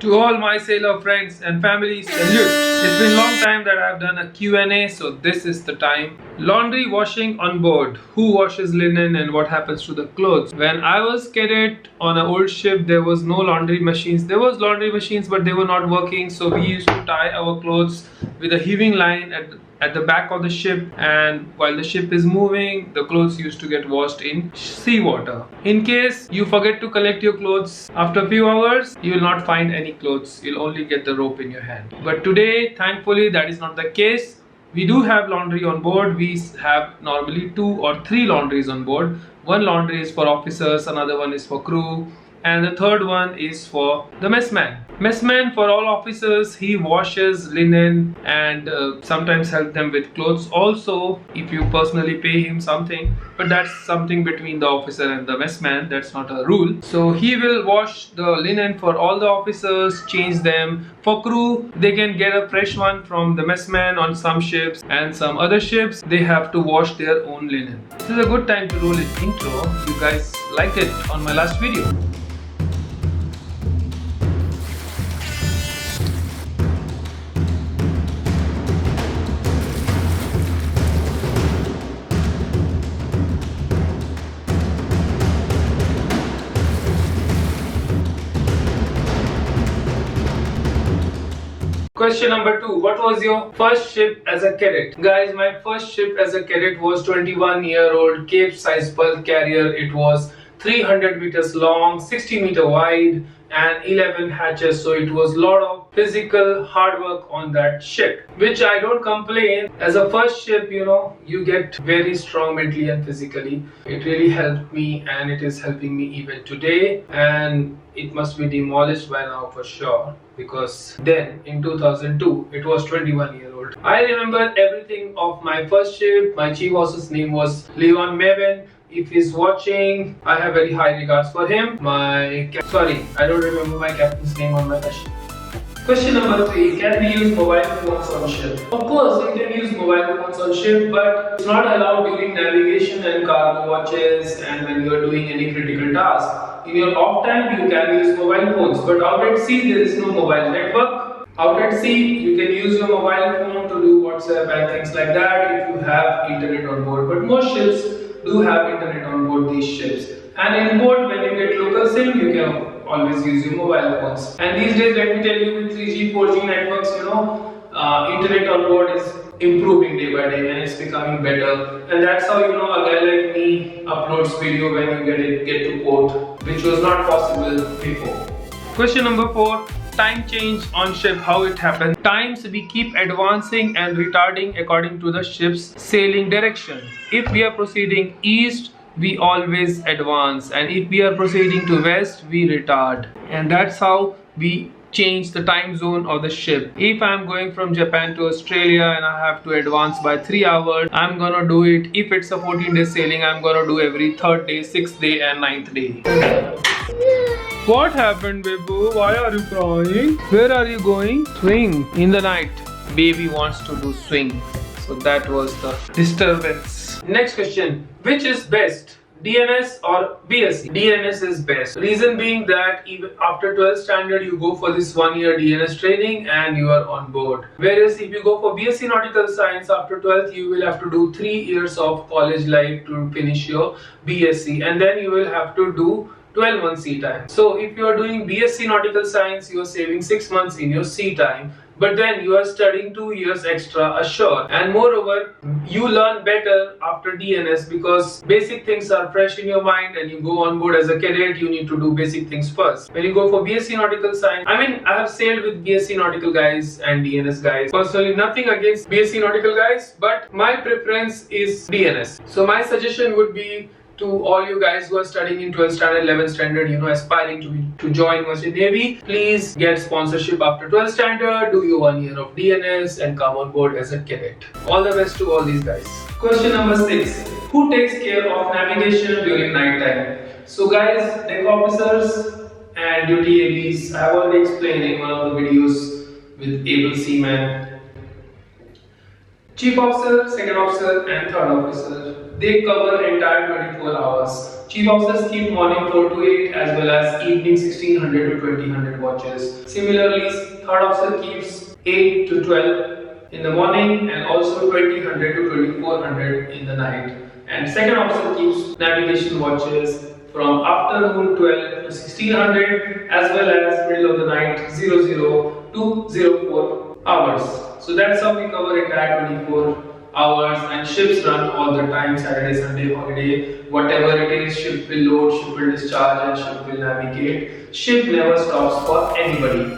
To all my sailor friends and family, salute! It's been a long time that I've done a Q&A, so this is the time. Laundry washing on board. Who washes linen and what happens to the clothes? When I was cadet on an old ship, there was no laundry machines. There was laundry machines, but they were not working, so we used to tie our clothes with a heaving line at the back of the ship, and while the ship is moving, the clothes used to get washed in seawater. In case you forget to collect your clothes after a few hours, you will not find any clothes. You'll only get the rope in your hand. But today, thankfully, that is not the case. We do have laundry on board. We have normally 2 or 3 laundries on board. One laundry is for officers, another one is for crew, and the third one is for the messman. Messman, for all officers, he washes linen and sometimes help them with clothes also if you personally pay him something, but that's something between the officer and the messman. That's not a rule. So he will wash the linen for all the officers, change them. For crew, they can get a fresh one from the messman on some ships, and some other ships they have to wash their own linen. This is a good time to roll it intro. You guys liked it on my last video. Question number 2. What was your first ship as a cadet? Guys, my first ship as a cadet was 21-year-old Cape-size bulk carrier. It was 300 meters long, 60 meter wide, and 11 hatches. So it was a lot of physical hard work on that ship, which I don't complain. As a first ship, you get very strong mentally and physically. It really helped me, and it is helping me even today. And it must be demolished by now for sure, because then in 2002 it was 21-year-old. I remember everything of my first ship. My chief officer's name was Leon Mevin. If he's watching, I have very high regards for him. I don't remember my captain's name on my ship. Question number 3. Can we use mobile phones on ship? Of course, you can use mobile phones on ship, but it's not allowed during navigation and cargo watches and when you are doing any critical task. In your off time, you can use mobile phones, but out at sea, there is no mobile network. Out at sea, you can use your mobile phone to do WhatsApp and things like that if you have internet on board. But most ships do have internet on board these ships. And in port, when you get local SIM, you can always use your mobile phones. And these days, let me tell you, with 3G, 4G networks, internet on board is improving day by day and it's becoming better. And that's how a guy like me uploads video when you get to port, which was not possible before. Question number 4. Time change on ship, how it happens. Times we keep advancing and retarding according to the ship's sailing direction. If we are proceeding east, we always advance, and if we are proceeding to west, we retard. And that's how we change the time zone of the ship. If I'm going from Japan to Australia and I have to advance by 3 hours, I'm gonna do it. If it's a 14-day sailing, I'm gonna do every 3rd day, 6th day and 9th day. What happened, Bibu? Why are you crying? Where are you going? Swing in the night. Baby wants to do swing. So that was the disturbance. Next question. Which is best? DNS or BSc? DNS is best. Reason being that even after 12th standard, you go for this 1-year DNS training and you are on board. Whereas if you go for BSc Nautical Science after 12th, you will have to do 3 years of college life to finish your BSc, and then you will have to do 12 months sea time. So if you are doing BSc Nautical Science, you are saving 6 months in your sea time, but then you are studying 2 years extra ashore. And moreover, you learn better after DNS because basic things are fresh in your mind, and you go on board as a cadet, you need to do basic things first. When you go for BSc Nautical Science, I have sailed with BSc Nautical guys and DNS guys. Personally, nothing against BSc Nautical guys, but my preference is DNS. So my suggestion would be to all you guys who are studying in 12th standard, 11th standard, aspiring to join Merchant Navy, please get sponsorship after 12th standard, do your 1 year of DNS and come on board as a cadet. All the best to all these guys. Question number 6. Who takes care of navigation during night time? So guys, deck officers and duty ABs, I have already explained in one of the videos with able seamen. Chief officer, second officer and third officer. They cover entire 24 hours. Chief officers keep morning 4 to 8 as well as evening 1600 to 2000 watches. Similarly, third officer keeps 8 to 12 in the morning and also 2000 to 2400 in the night. And second officer keeps navigation watches from afternoon 12 to 1600 as well as middle of the night 00 to 04 hours. So that's how we cover entire 24 hours, and ships run all the time, Saturday, Sunday, holiday, whatever it is, ship will load, ship will discharge and ship will navigate. Ship never stops for anybody.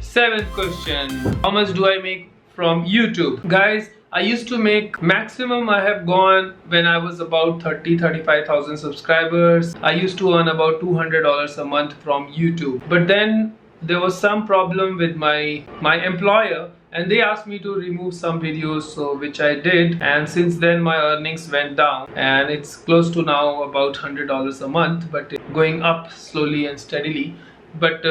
Seventh question, how much do I make from YouTube? Guys, I used to make maximum I have gone when I was about 35,000 subscribers. I used to earn about $200 a month from YouTube. But then there was some problem with my employer and they asked me to remove some videos, so which I did, and since then my earnings went down and it's close to now about $100 a month, but it's going up slowly and steadily. But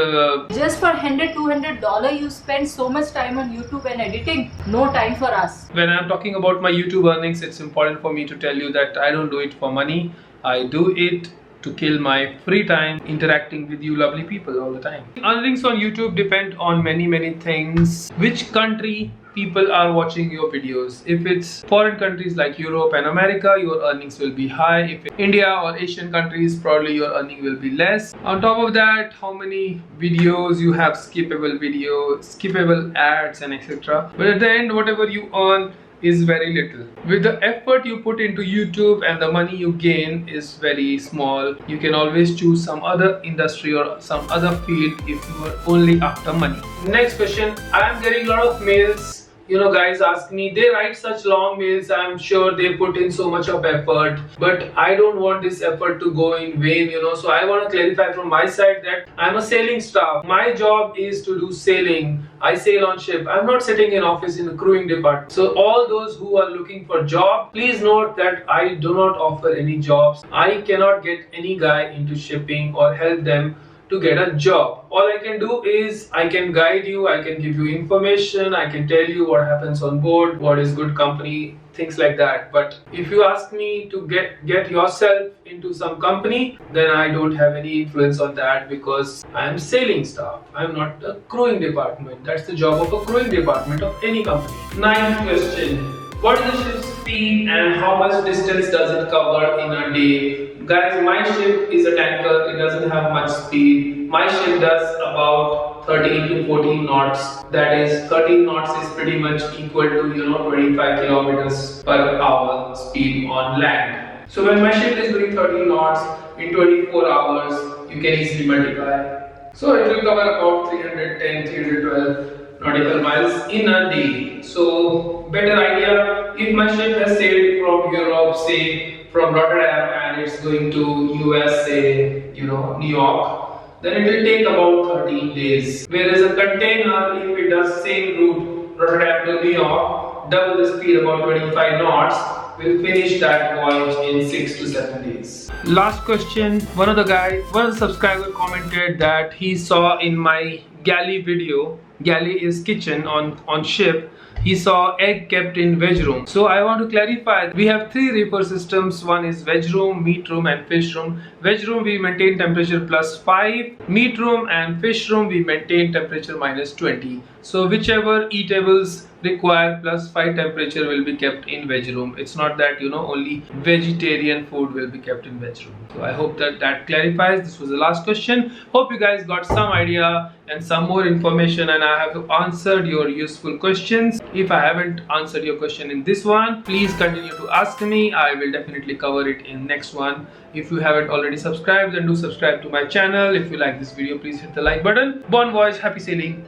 just for $100-200 you spend so much time on YouTube and editing, no time for us. When I'm talking about my YouTube earnings, it's important for me to tell you that I don't do it for money. I do it to kill my free time interacting with you lovely people all the time. Earnings on YouTube depend on many things. Which country people are watching your videos. If it's foreign countries like Europe and America, your earnings will be high. If it's India or Asian countries, probably your earning will be less. On top of that, how many videos you have, skippable video, skippable ads and etc. But at the end, whatever you earn is very little. With the effort you put into YouTube and the money you gain is very small. You can always choose some other industry or some other field if you are only after money. Next question, I am getting a lot of mails. You know, guys ask me, they write such long mails, I'm sure they put in so much of effort, but I don't want this effort to go in vain, you know. So I want to clarify from my side that I'm a sailing staff. My job is to do sailing. I sail on ship. I'm not sitting in office in the crewing department. So all those who are looking for job, please note that I do not offer any jobs. I cannot get any guy into shipping or help them to get a job. All I can do is I can guide you, I can give you information, I can tell you what happens on board, what is good company, things like that. But if you ask me to get yourself into some company, then I don't have any influence on that because I am sailing staff. I am not a crewing department. That's the job of a crewing department of any company. Ninth question. What is the ship's speed and how much distance does it cover in a day? Guys, my ship is a tanker, it doesn't have much speed. My ship does about 13 to 14 knots. That is, 13 knots is pretty much equal to 25 kilometers per hour speed on land. So when my ship is doing 13 knots in 24 hours, you can easily multiply. So it will cover about 310, 312 nautical miles in a day. So better idea, if my ship has sailed from Europe, say from Rotterdam, and it's going to US, say New York, then it will take about 13 days. Whereas a container, if it does same route Rotterdam to New York, double the speed, about 25 knots, will finish that voyage in 6 to 7 days. Last question, one of the subscriber commented that he saw in my Galley video, Galley is kitchen on ship, he saw egg kept in veg room. So I want to clarify, we have three reaper systems. One is veg room, meat room and fish room. Veg room we maintain temperature +5, meat room and fish room we maintain temperature -20. So whichever eatables require +5 temperature will be kept in veg room. It's not that only vegetarian food will be kept in veg room. So I hope that clarifies. This was the last question. Hope you guys got some idea and some more information, and I have answered your useful questions. If I haven't answered your question in this one, please continue to ask me. I will definitely cover it in next one. If you haven't already subscribed, then do subscribe to my channel. If you like this video, please hit the like button. Bon voyage, happy sailing.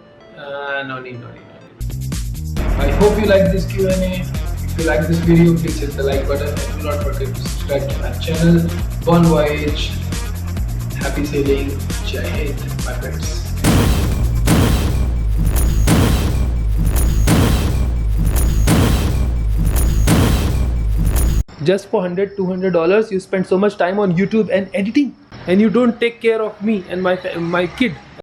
No need. I hope you like this Q&A. If you like this video, please hit the like button and do not forget to subscribe to my channel. Bon voyage, happy sailing, Jai Hind, my friends. Just for $100-200 you spend so much time on YouTube and editing, and you don't take care of me and my kid.